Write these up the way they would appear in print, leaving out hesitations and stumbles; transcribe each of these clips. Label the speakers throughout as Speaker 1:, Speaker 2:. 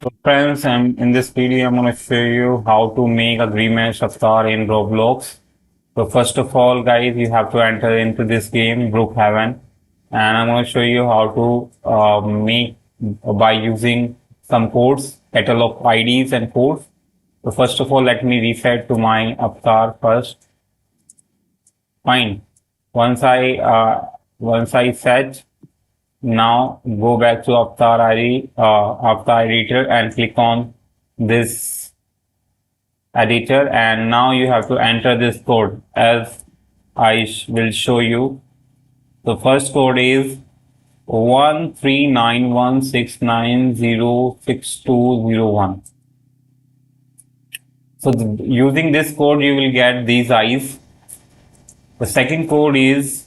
Speaker 1: So friends, in this video, I'm going to show you how to make a Grimace avatar in Roblox. So first of all, guys, you have to enter into this game, Brookhaven, and I'm going to show you how to make by using some codes, catalog IDs and codes. So first of all, let me reset to my avatar first. Fine. Once I set, now go back to Avatar ID, Avatar editor and click on this editor, and now you have to enter this code as I will show you. The first code is 13916906201. So using this code you will get these eyes. The second code is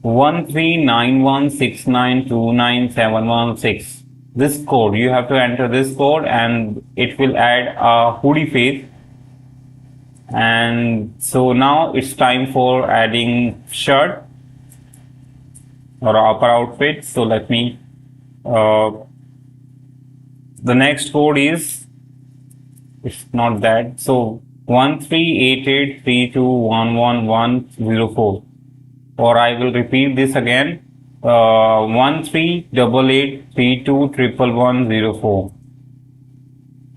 Speaker 1: 13916929716. This code, you have to enter this code and it will add a hoodie face. And so now it's time for adding shirt or upper outfit. So let me, the next code is, it's not that. So 13883211104. Or I will repeat this again, 138832111104.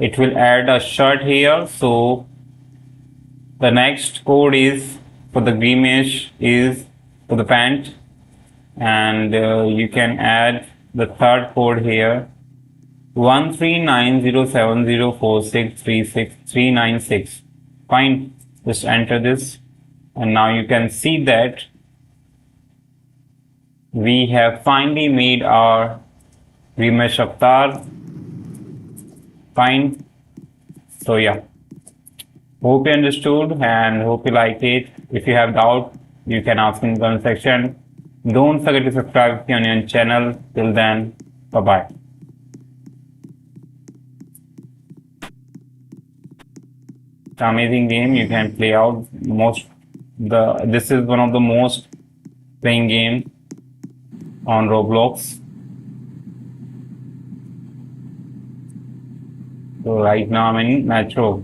Speaker 1: It will add a shirt here. So the next code is for the Grimace is for the pant, and you can add the third code here, 1390704636396. Fine, just enter this, and now you can see that we have finally made our Grimace avatar. Fine. So yeah, hope you understood and hope you liked it. If you have doubt, you can ask in the comment section. Don't forget to subscribe to our channel. Till then, bye bye. It's an amazing game. You can play out this is one of the most playing game on Roblox. So right now I'm in Metro.